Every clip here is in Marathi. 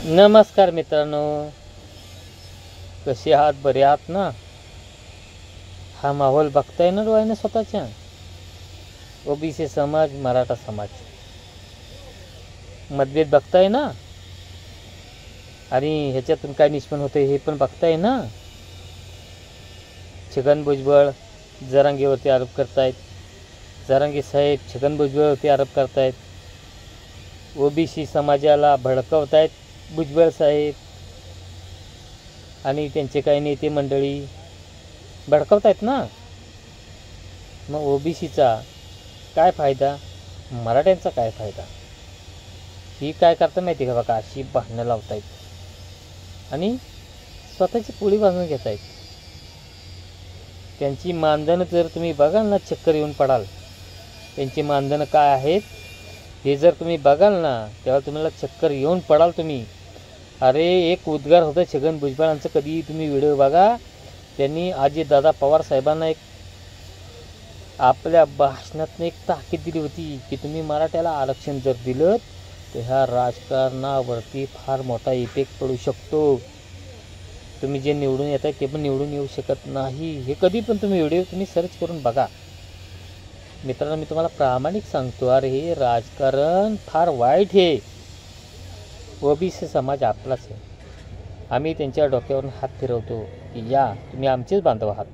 नमस्कार मित्रांनो, कसे आहात? बरे आहात ना? हा माहोल बघताय ना डोळ्याने स्वतःच्या. ओबीसी समाज, मराठा समाज मतभेद बघताय ना, आणि ह्याच्यातून काय निष्पन्न होते हे पण बघताय ना. छगन भुजबळ जरांगेवरती आरोप करतायत, जरांगे साहेब छगन भुजबळवरती आरोप करतायत, ओबीसी समाजाला भडकवतायत भुजबळ साहेब आणि त्यांचे काही नेते मंडळी भडकवतायत ना. मग ओबीसीचा काय फायदा, मराठ्यांचा काय फायदा? ही काय करता माहिती का बघा, अशी भांडणं लावतायत आणि स्वतःची पोळी बांधून घेत आहेत. त्यांची मानधनं जर तुम्ही बघाल ना, चक्कर येऊन पडाल. त्यांची मानधनं काय आहेत हे जर तुम्ही बघाल ना, तेव्हा तुम्हाला चक्कर येऊन पडाल तुम्ही. अरे एक उद्गार होतं छगन भुजबळांचं, कधी तुम्ही व्हिडिओ बघा. त्यांनी अजितदादा पवार साहेबांना एक आपल्या भाषणातून एक ताकीद दिली होती की तुम्ही मराठ्याला आरक्षण जर दिलं तर ह्या राजकारणावरती फार मोठा इफेक्ट पडू शकतो. तुम्ही जे निवडून येत आहे ते पण निवडून येऊ शकत नाही. हे कधी पण तुम्ही व्हिडिओ तुम्ही सर्च करून बघा मित्रांनो. मी तुम्हाला प्रामाणिक सांगतो, अरे हे राजकारण फार वाईट आहे. ओबीसी समाज आपलाच आहे. आम्ही त्यांच्या डोक्यावरून हात फिरवतो की या तुम्ही आमचेच बांधव आहात.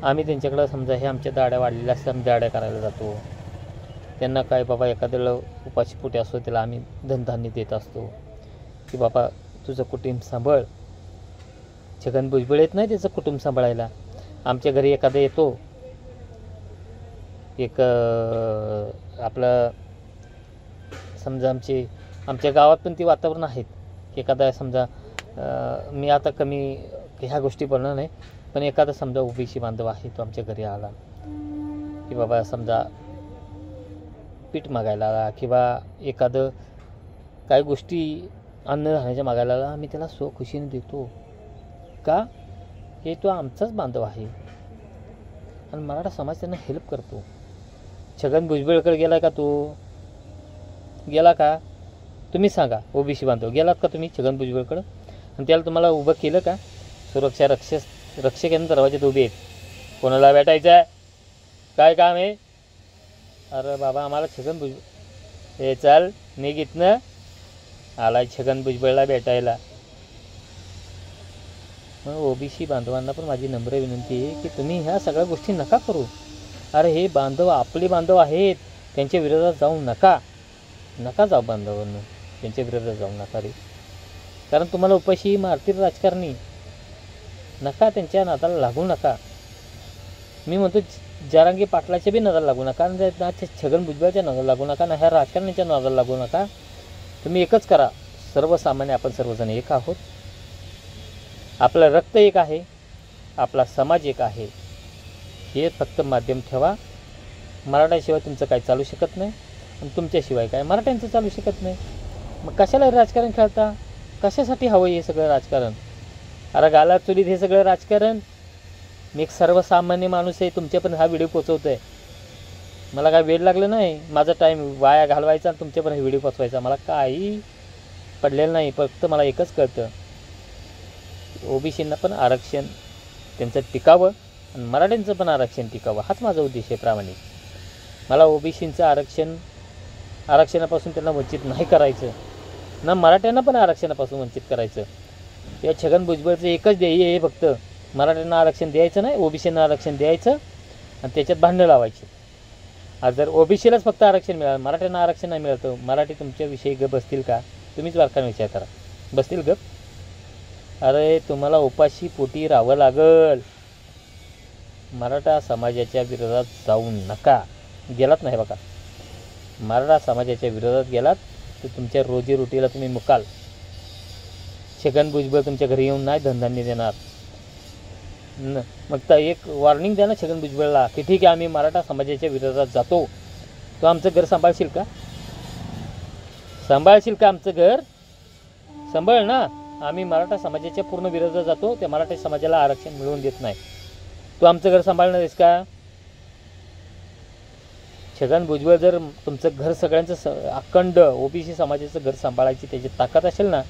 आम्ही त्यांच्याकडं समजा हे आमच्या दाड्या वाढलेल्या असतात, आम्ही दाड्या करायला जातो. त्यांना काय बाबा एखाद्याला उपाशीपोटी असतो त्याला आम्ही धनधान्य देत असतो की बाबा तुझं कुटुंब सांभाळ. छगन भुजबळ येत नाही त्याचं कुटुंब सांभाळायला. आमच्या घरी एखादा येतो, एक आपलं समजा आमच्या गावात पण ती वातावरण आहेत की एखादा समजा मी आता कमी ह्या गोष्टी बोलणार नाही, पण एखादा समजा ओबीसी बांधव आहे तो आमच्या घरी आला की बाबा समजा पीठ मागायला आला किंवा एखादं काही गोष्टी अन्न राहण्याच्या मागायला आला, आम्ही त्याला स्वखुशीने देतो. का? हे तो आमचाच बांधव आहे आणि मराठा समाज त्यांना हेल्प करतो. छगन भुजबळकडे गेला का? तो गेला का? तुम्ही सांगा. ओबीसी बांधव गेलात का तुम्ही छगन भुजबळकडं? आणि त्याला तुम्हाला उभं केलं का? सुरक्षा रक्षक यांना दरवाज्यात उभे आहेत. कोणाला भेटायचं आहे? काय काम आहे? अरे बाबा आम्हाला छगन भुजबळ हे चाल निघितनं आला छगन भुजबळला भेटायला. मग ओबीसी बांधवांना पण माझी नम्र विनंती आहे की तुम्ही ह्या सगळ्या गोष्टी नका करू. अरे हे बांधव आपले बांधव आहेत, त्यांच्या विरोधात जाऊ नका जाऊ बांधवांना, त्यांच्या विरोधात जाऊ नका रे. कारण तुम्हाला उपाशी मारतील राजकारणी. नका त्यांच्या नादाला लागू नका. मी म्हणतो जरांगे पाटलाच्या बी नादाला लागू नका, ना छगन भुजबळच्या नादाला लागू नका, ना ह्या राजकारण्याच्या नादाला लागू नका. तुम्ही एकच करा, सर्वसामान्य आपण सर्वजण एक आहोत. आपलं रक्त एक आहे, आपला समाज एक आहे. हे फक्त माध्यम ठेवा. मराठाशिवाय तुमचं काय चालू शकत नाही आणि तुमच्याशिवाय काय मराठ्यांचं चालू शकत नाही. मग कशाला राजकारण खेळता? कशासाठी हवं हे सगळं राजकारण? अरे गाला चुलीत हे सगळं राजकारण. मी एक सर्वसामान्य माणूस आहे, तुमच्या पण हा व्हिडिओ पोचवतो आहे. मला काय वेळ लागलं नाही, माझा टाईम वाया घालवायचा आणि तुमच्या पण हा व्हिडिओ पोचवायचा. मला काही पडलेलं नाही. फक्त मला एकच कळतं, ओबीसींना पण आरक्षण त्यांचं टिकावं आणि मराठ्यांचं पण आरक्षण टिकावं. हाच माझा उद्देश आहे प्रामाणिक. मला ओबीसींचं आरक्षणापासून त्यांना वंचित नाही करायचं, ना मराठ्यांना पण आरक्षणापासून वंचित करायचं. या छगन भुजबळचं एकच ध्येय आहे, फक्त मराठ्यांना आरक्षण द्यायचं नाही, ओबीसींना आरक्षण द्यायचं आणि त्याच्यात भांडणं लावायची. आज जर ओबीसीलाच फक्त आरक्षण मिळालं, मराठ्यांना आरक्षण नाही मिळतं, मराठी तुमच्याविषयी गप बसतील का? तुम्हीच वारकाने विचार करा. बसतील गप? अरे तुम्हाला उपाशी पोटी राहावं लागल. मराठा समाजाच्या विरोधात जाऊ नका. गेलात नाही बघा, मराठा समाजाच्या विरोधात गेलात तर तुमच्या रोजीरोटीला तुम्ही मुकाल. छगन भुजबळ तुमच्या घरी येऊन नाही धनधान्य देणार. मग तर एक वॉर्निंग द्या ना छगन भुजबळला की ठीक आहे आम्ही मराठा समाजाच्या विरोधात जातो, तो आमचं घर सांभाळशील का? सांभाळशील का आमचं घर? सांभाळ ना. आम्ही मराठा समाजाच्या पूर्ण विरोधात जातो, त्या मराठा समाजाला आरक्षण मिळवून देत नाही, तू आमचं घर सांभाळणार आहेस का? छगन भुजबळ जर तुमचं घर सगळ्यांचं अखंड ओबीसी समाजाचं घर सांभाळायची त्याची ताकद असेल ना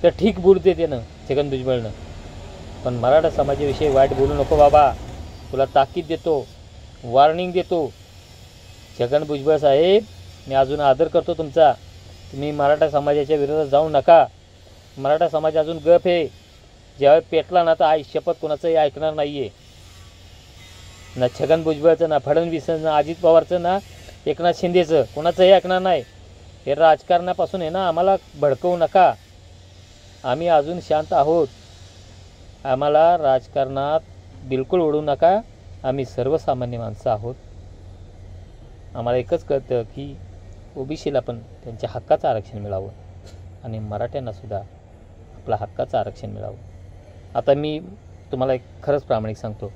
तर ठीक बोलू देते ना छगन भुजबळनं. पण मराठा समाजाविषयी वाईट बोलू नको बाबा. तुला ताकीद देतो, वॉर्निंग देतो. छगन भुजबळ साहेब, मी अजून आदर करतो तुमचा. तुम्ही मराठा समाजाच्या विरोधात जाऊ नका. मराठा समाज अजून गप आहे. ज्यावेळी पेटला ना तर आई शपथ कोणाचंही ऐकणार नाही आहे. ना छगन भुजबळचं, ना फडणवीसचं, ना अजित पवारचं, ना एकनाथ शिंदेचं, कोणाचंही ऐकणार नाही. हे राजकारणापासून आहे ना आम्हाला भडकवू नका. आम्ही अजून शांत आहोत. आम्हाला राजकारणात बिलकुल ओढू नका. आम्ही सर्वसामान्य माणसं आहोत. आम्हाला एकच कळतं की ओबीसीला पण त्यांच्या हक्काचं आरक्षण मिळावं आणि मराठ्यांनासुद्धा आपला हक्काचं आरक्षण मिळावं. आता मी तुम्हाला एक खरंच प्रामाणिक सांगतो,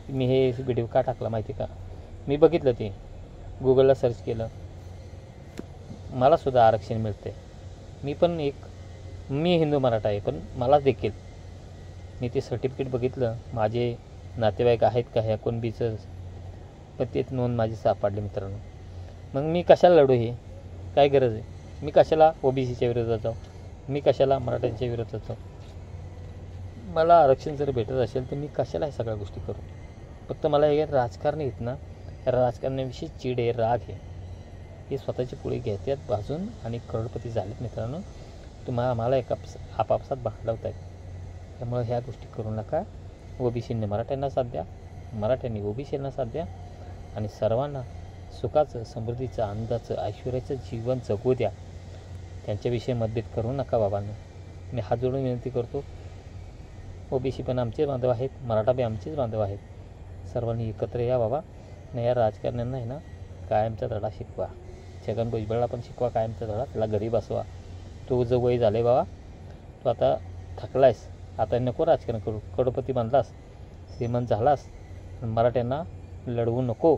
मी हे व्हिडिओ का टाकला माहिती का? मी बघितलं ते गुगलला सर्च केलं, मलासुद्धा आरक्षण मिळते. मी हिंदू मराठा आहे, पण मला देखील मी ते सर्टिफिकेट बघितलं. माझे नातेवाईक आहेत का ह्या कुणबीचं, पण ते नोंद माझी सापडली मित्रांनो. मग मी कशाला लढू? हे काय गरज आहे? मी कशाला ओबीसीच्या विरोधात जाऊ? मी कशाला मराठ्यांच्या विरोधात जाऊ? मला आरक्षण जर भेटत असेल तर मी कशाला ह्या सगळ्या गोष्टी करू? फक्त मला हे राजकारण येत ना, या राजकारणाविषयी चीड आहे, राग आहे. हे स्वतःची पुढे घेतात बाजून आणि करोडपती झालेत मित्रांनो. आम्हाला आपापसात भांडवत आहेत. त्यामुळे ह्या गोष्टी करू नका. ओबीसीने मराठ्यांना साथ द्या, मराठ्यांनी ओबीसींना साथ द्या आणि सर्वांना सुखाचं, समृद्धीचं, आनंदाचं, ऐश्वर्याचं जीवन जगू द्या. त्यांच्याविषयी मतभेद करू नका बाबांनो. मी हात जोडून विनंती करतो. ओबीसी पण आमचेच बांधव आहेत, मराठा बी आमचेच बांधव आहेत. सर्वांनी एकत्र या बाबा. नाही या राजकारण्यांना आहे ना कायमचा धडा शिकवा. छगन भुजबळला पण शिकवा कायमचा धडा. त्याला घरी बसवा. तो जो वय झालं आहे बाबा, तो आता थकला आहेस. आता नको राजकारण करू. करोडपती बनलास, श्रीमंत झालास, मराठ्यांना लढवू नको.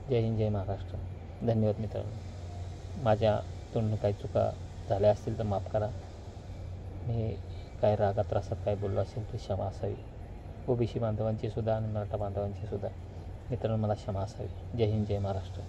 जय हिंद, जय महाराष्ट्र. धन्यवाद मित्रांनो. माझ्या तोंडून काही चुका झाल्या असतील तर माफ करा. मी काय रागात त्रासात काय बोललो असेल तर क्षमा असावी. ओबीसी बांधवांची सुद्धा आणि मराठा बांधवांची सुद्धा मित्रांनो मला क्षमा असावी. जय हिंद, जय महाराष्ट्र.